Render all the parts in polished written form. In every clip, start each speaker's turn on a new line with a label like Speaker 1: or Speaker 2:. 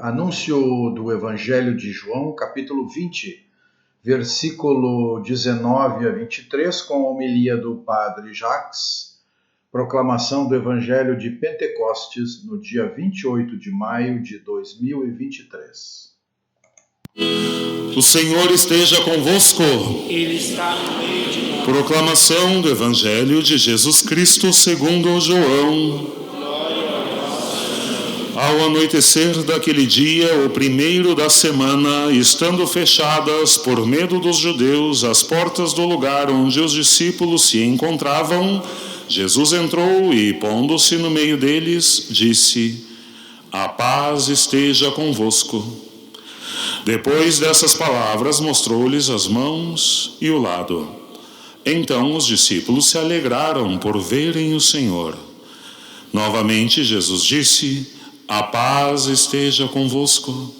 Speaker 1: Anúncio do Evangelho de João, capítulo 20, versículo 19 a 23, com a homilia do Padre Jacques, proclamação do Evangelho de Pentecostes, no dia 28 de maio de 2023.
Speaker 2: O Senhor esteja convosco.
Speaker 3: Ele está no meio de nós.
Speaker 2: Proclamação do Evangelho de Jesus Cristo segundo João. Ao anoitecer daquele dia, o primeiro da semana, estando fechadas por medo dos judeus as portas do lugar onde os discípulos se encontravam, Jesus entrou e, pondo-se no meio deles, disse: "A paz esteja convosco." Depois dessas palavras, mostrou-lhes as mãos e o lado. Então os discípulos se alegraram por verem o Senhor. Novamente Jesus disse: "A paz esteja convosco.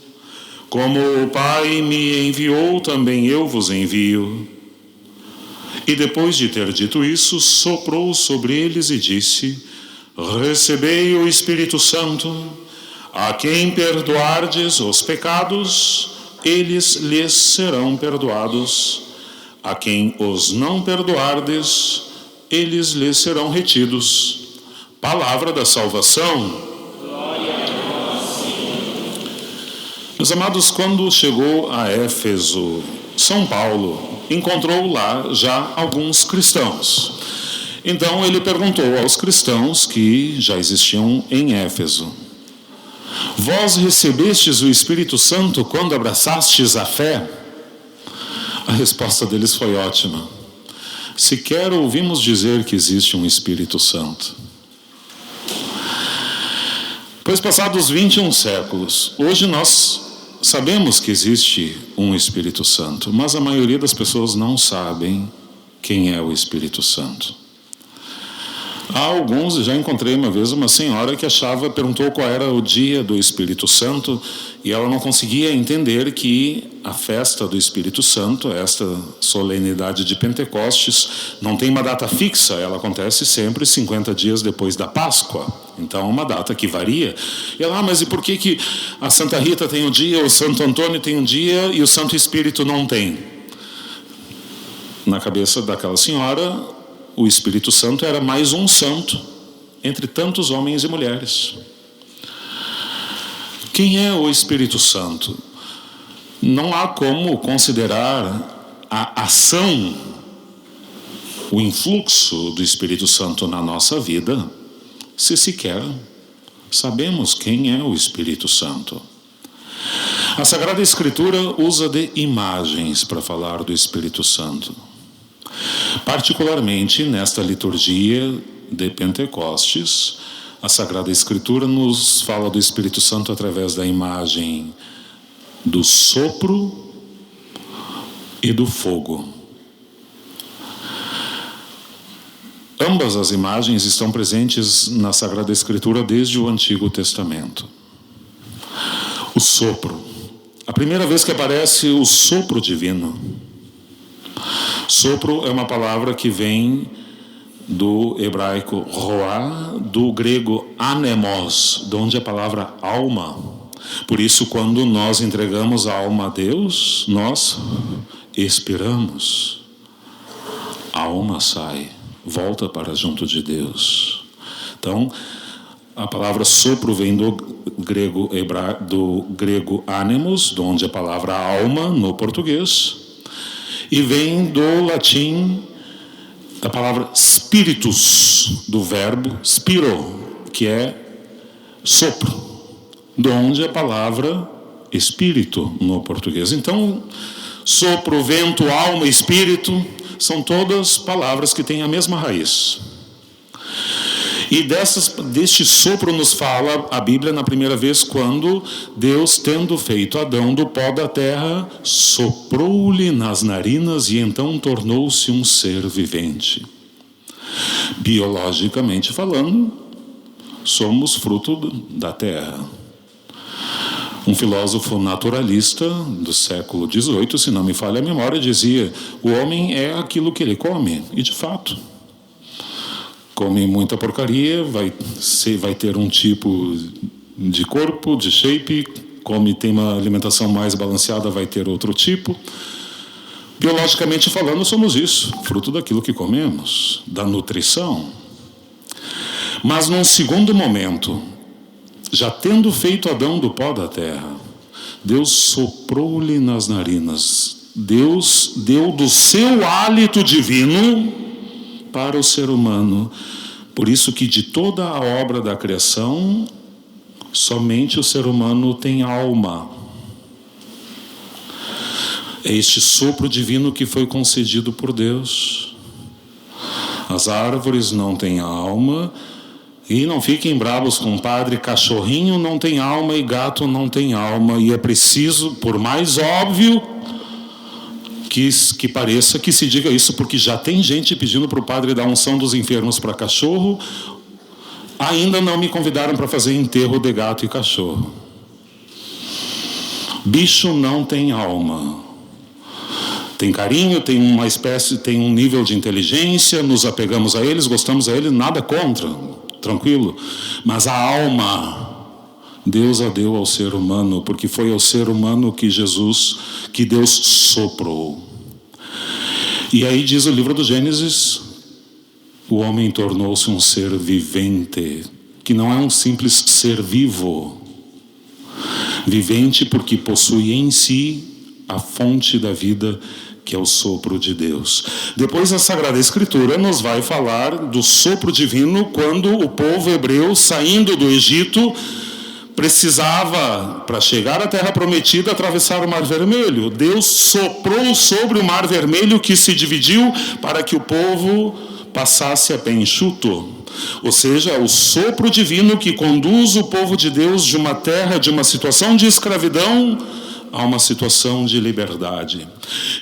Speaker 2: Como o Pai me enviou, também eu vos envio." E depois de ter dito isso, soprou sobre eles e disse: "Recebei o Espírito Santo. A quem perdoardes os pecados, eles lhes serão perdoados. A quem os não perdoardes, eles lhes serão retidos." Palavra da salvação. Meus amados, quando chegou a Éfeso, São Paulo encontrou lá já alguns cristãos. Então ele perguntou aos cristãos que já existiam em Éfeso: "Vós recebestes o Espírito Santo quando abraçastes a fé?" A resposta deles foi ótima. "Sequer ouvimos dizer que existe um Espírito Santo." Pois passados 21 séculos, hoje nós sabemos que existe um Espírito Santo, mas a maioria das pessoas não sabem quem é o Espírito Santo. Há alguns, já encontrei uma vez uma senhora que perguntou qual era o dia do Espírito Santo, e ela não conseguia entender que a festa do Espírito Santo, esta solenidade de Pentecostes, não tem uma data fixa, ela acontece sempre 50 dias depois da Páscoa. Então é uma data que varia. E ela, mas e por que a Santa Rita tem um dia, o Santo Antônio tem um dia e o Santo Espírito não tem? Na cabeça daquela senhora, o Espírito Santo era mais um santo entre tantos homens e mulheres. Quem é o Espírito Santo? Não há como considerar a ação, o influxo do Espírito Santo na nossa vida, se sequer sabemos quem é o Espírito Santo. A Sagrada Escritura usa de imagens para falar do Espírito Santo. Particularmente nesta liturgia de Pentecostes, a Sagrada Escritura nos fala do Espírito Santo através da imagem do sopro e do fogo. Ambas as imagens estão presentes na Sagrada Escritura desde o Antigo Testamento. O sopro. A primeira vez que aparece o sopro divino. Sopro é uma palavra que vem do hebraico roá, do grego anemos, de onde a palavra alma. Por isso, quando nós entregamos a alma a Deus, nós expiramos. A alma sai, volta para junto de Deus. Então, a palavra sopro vem do grego anemos, de onde a palavra alma no português, e vem do latim a palavra spiritus, do verbo spiro, que é sopro, de onde a palavra espírito no português. Então, sopro, vento, alma, espírito, são todas palavras que têm a mesma raiz. E deste sopro nos fala a Bíblia na primeira vez, quando Deus, tendo feito Adão do pó da terra, soprou-lhe nas narinas e então tornou-se um ser vivente. Biologicamente falando, somos fruto da terra. Um filósofo naturalista do século XVIII, se não me falha a memória, dizia: o homem é aquilo que ele come. E de fato, come muita porcaria, vai ter um tipo de corpo, de shape, tem uma alimentação mais balanceada vai ter outro tipo. Biologicamente falando, somos isso, fruto daquilo que comemos, da nutrição. Mas num segundo momento, já tendo feito Adão do pó da terra, Deus soprou-lhe nas narinas. Deus deu do seu hálito divino para o ser humano. Por isso que de toda a obra da criação, somente o ser humano tem alma. É este sopro divino que foi concedido por Deus. As árvores não têm alma. E não fiquem bravos com o padre, cachorrinho não tem alma e gato não tem alma. E é preciso, por mais óbvio que pareça, que se diga isso, porque já tem gente pedindo para o padre dar unção dos enfermos para cachorro. Ainda não me convidaram para fazer enterro de gato e cachorro. Bicho não tem alma. Tem carinho, tem uma espécie, tem um nível de inteligência, nos apegamos a eles, gostamos a eles, nada contra, tranquilo. Mas a alma, Deus a deu ao ser humano, porque foi ao ser humano que Deus soprou. E aí diz o livro do Gênesis, o homem tornou-se um ser vivente, que não é um simples ser vivo. Vivente porque possui em si a fonte da vida, que é o sopro de Deus. Depois a Sagrada Escritura nos vai falar do sopro divino quando o povo hebreu, saindo do Egito, precisava, para chegar à Terra Prometida, atravessar o Mar Vermelho. Deus soprou sobre o Mar Vermelho, que se dividiu para que o povo passasse a pé enxuto. Ou seja, o sopro divino que conduz o povo de Deus de uma terra, de uma situação de escravidão, a uma situação de liberdade.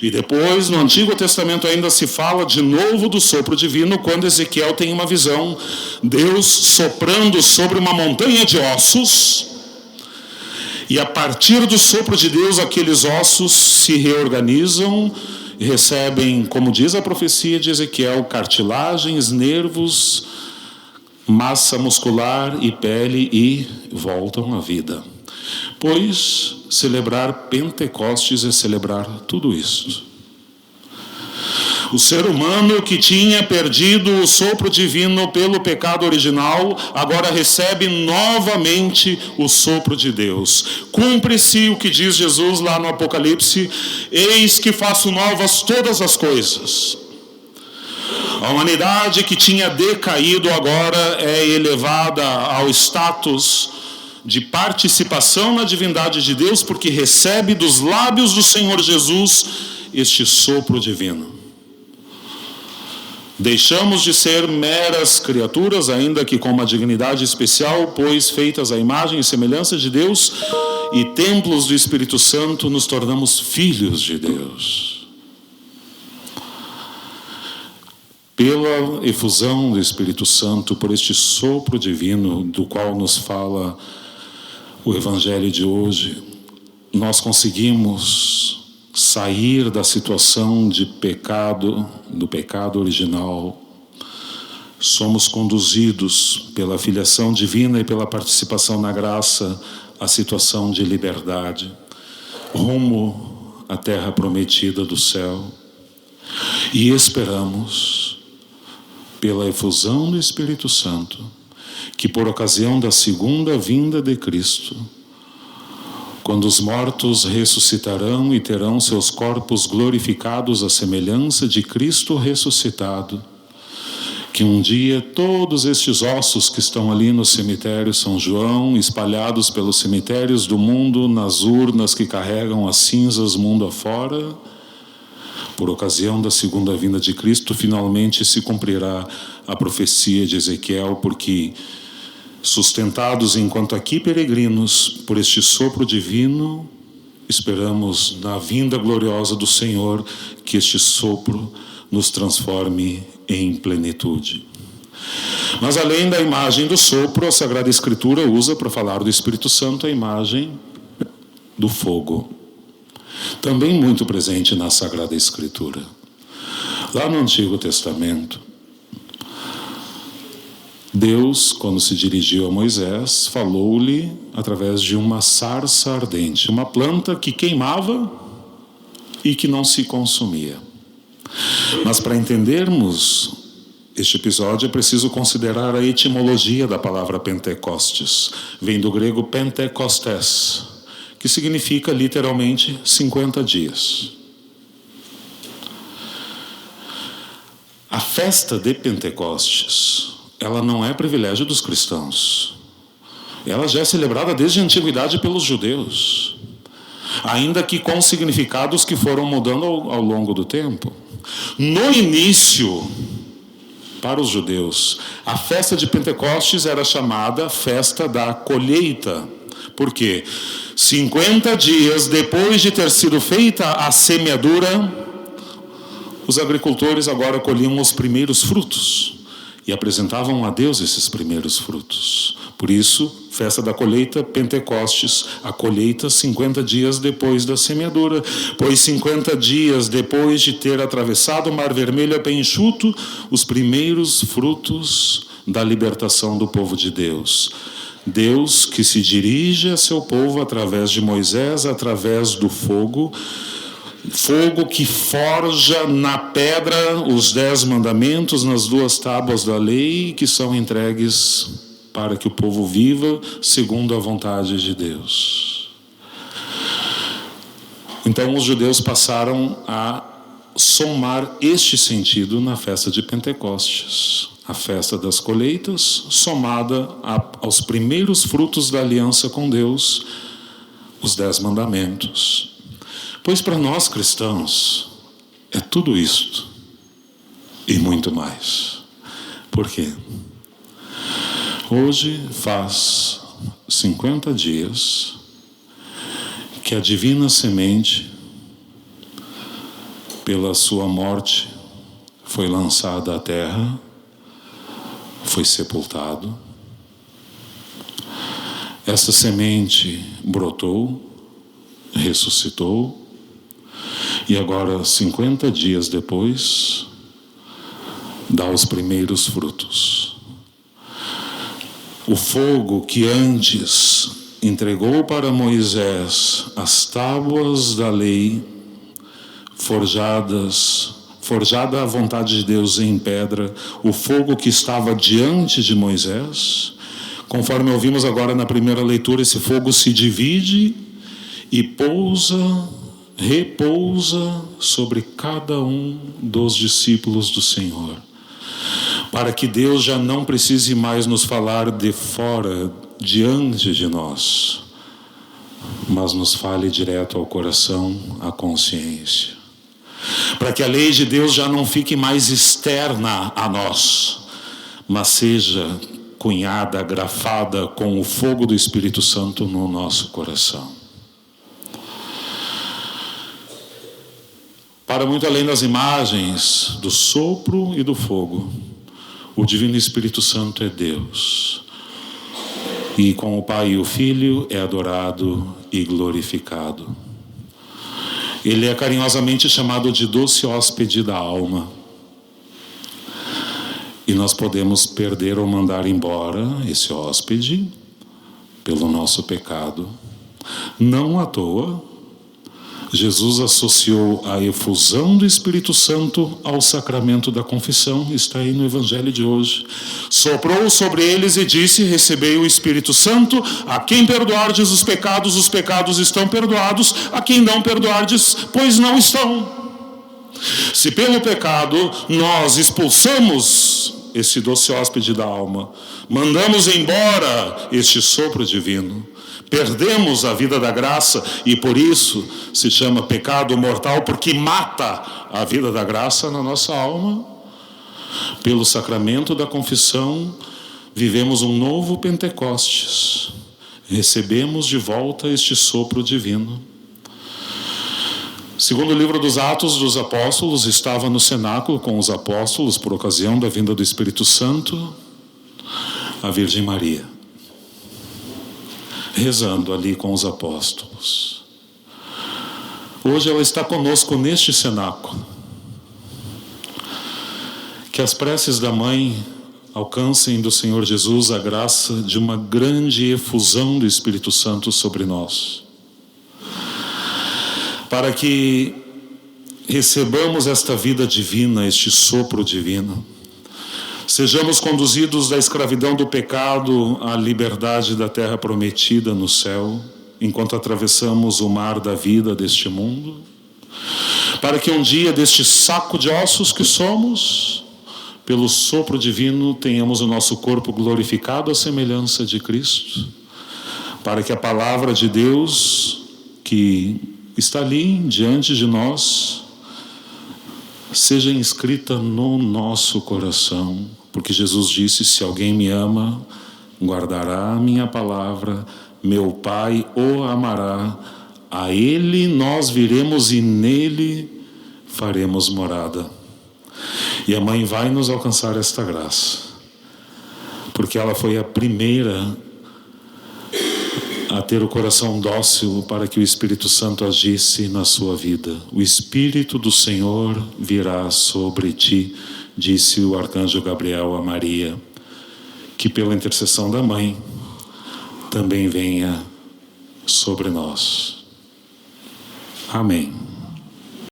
Speaker 2: E depois, no Antigo Testamento, ainda se fala de novo do sopro divino, quando Ezequiel tem uma visão, Deus soprando sobre uma montanha de ossos, e a partir do sopro de Deus, aqueles ossos se reorganizam e recebem, como diz a profecia de Ezequiel, cartilagens, nervos, massa muscular e pele, e voltam à vida. Pois celebrar Pentecostes é celebrar tudo isso. O ser humano que tinha perdido o sopro divino pelo pecado original, agora recebe novamente o sopro de Deus. Cumpre-se o que diz Jesus lá no Apocalipse: eis que faço novas todas as coisas. A humanidade que tinha decaído agora é elevada ao status de participação na divindade de Deus, porque recebe dos lábios do Senhor Jesus este sopro divino. Deixamos de ser meras criaturas, ainda que com uma dignidade especial, pois feitas à imagem e semelhança de Deus e templos do Espírito Santo, nos tornamos filhos de Deus. Pela efusão do Espírito Santo, por este sopro divino do qual nos fala o Evangelho de hoje, nós conseguimos sair da situação de pecado, do pecado original. Somos conduzidos pela filiação divina e pela participação na graça à situação de liberdade, rumo à terra prometida do céu. E esperamos, pela efusão do Espírito Santo, que por ocasião da segunda vinda de Cristo, quando os mortos ressuscitarão e terão seus corpos glorificados à semelhança de Cristo ressuscitado, que um dia todos estes ossos que estão ali no cemitério São João, espalhados pelos cemitérios do mundo, nas urnas que carregam as cinzas mundo afora, por ocasião da segunda vinda de Cristo, finalmente se cumprirá a profecia de Ezequiel, porque sustentados enquanto aqui peregrinos por este sopro divino, esperamos na vinda gloriosa do Senhor que este sopro nos transforme em plenitude. Mas além da imagem do sopro, a Sagrada Escritura usa para falar do Espírito Santo a imagem do fogo, também muito presente na Sagrada Escritura. Lá no Antigo Testamento, Deus, quando se dirigiu a Moisés, falou-lhe através de uma sarça ardente, uma planta que queimava e que não se consumia. Mas para entendermos este episódio é preciso considerar a etimologia da palavra Pentecostes. Vem do grego Pentecostés, que significa literalmente 50 dias. A festa de Pentecostes, ela não é privilégio dos cristãos. Ela já é celebrada desde a antiguidade pelos judeus, ainda que com significados que foram mudando ao longo do tempo. No início, para os judeus, a festa de Pentecostes era chamada festa da colheita. Por quê? 50 dias depois de ter sido feita a semeadura, os agricultores agora colhiam os primeiros frutos e apresentavam a Deus esses primeiros frutos. Por isso, festa da colheita, Pentecostes, a colheita 50 dias depois da semeadura, pois 50 dias depois de ter atravessado o Mar Vermelho a pé enxuto, os primeiros frutos da libertação do povo de Deus. Deus que se dirige a seu povo através de Moisés, através do fogo que forja na pedra os 10 mandamentos nas 2 tábuas da lei, que são entregues para que o povo viva segundo a vontade de Deus. Então os judeus passaram a somar este sentido na festa de Pentecostes, a festa das colheitas, somada aos primeiros frutos da aliança com Deus, os 10 mandamentos. Pois para nós cristãos é tudo isto e muito mais. Por quê? Hoje faz 50 dias que a divina semente, pela sua morte, foi lançada à terra, foi sepultado. Essa semente brotou, ressuscitou, e agora, 50 dias depois, dá os primeiros frutos. O fogo que antes entregou para Moisés as tábuas da lei, forjada à vontade de Deus em pedra, o fogo que estava diante de Moisés, conforme ouvimos agora na primeira leitura, esse fogo se divide e repousa sobre cada um dos discípulos do Senhor, para que Deus já não precise mais nos falar de fora, diante de nós, mas nos fale direto ao coração, à consciência, para que a lei de Deus já não fique mais externa a nós, mas seja cunhada, agrafada com o fogo do Espírito Santo no nosso coração. Para muito além das imagens do sopro e do fogo, o Divino Espírito Santo é Deus. E com o Pai e o Filho é adorado e glorificado. Ele é carinhosamente chamado de doce hóspede da alma. E nós podemos perder ou mandar embora esse hóspede pelo nosso pecado. Não à toa, Jesus associou a efusão do Espírito Santo ao sacramento da confissão, está aí no Evangelho de hoje. Soprou sobre eles e disse: recebei o Espírito Santo, a quem perdoardes os pecados estão perdoados, a quem não perdoardes, pois não estão. Se pelo pecado nós expulsamos esse doce hóspede da alma, mandamos embora este sopro divino, perdemos a vida da graça e por isso se chama pecado mortal, porque mata a vida da graça na nossa alma. Pelo sacramento da confissão, vivemos um novo Pentecostes. Recebemos de volta este sopro divino. Segundo o livro dos Atos dos Apóstolos, estava no cenáculo com os apóstolos, por ocasião da vinda do Espírito Santo, a Virgem Maria, rezando ali com os apóstolos. Hoje ela está conosco neste cenáculo. Que as preces da mãe alcancem do Senhor Jesus a graça de uma grande efusão do Espírito Santo sobre nós, para que recebamos esta vida divina, este sopro divino, sejamos conduzidos da escravidão do pecado à liberdade da terra prometida no céu, enquanto atravessamos o mar da vida deste mundo, para que um dia deste saco de ossos que somos, pelo sopro divino, tenhamos o nosso corpo glorificado à semelhança de Cristo, para que a palavra de Deus, que está ali diante de nós, seja inscrita no nosso coração, porque Jesus disse: se alguém me ama, guardará a minha palavra, meu Pai o amará, a Ele nós viremos e nele faremos morada. E a mãe vai nos alcançar esta graça, porque ela foi a primeira a ter o coração dócil para que o Espírito Santo agisse na sua vida. O Espírito do Senhor virá sobre ti, disse o arcanjo Gabriel a Maria, que pela intercessão da mãe também venha sobre nós. Amém.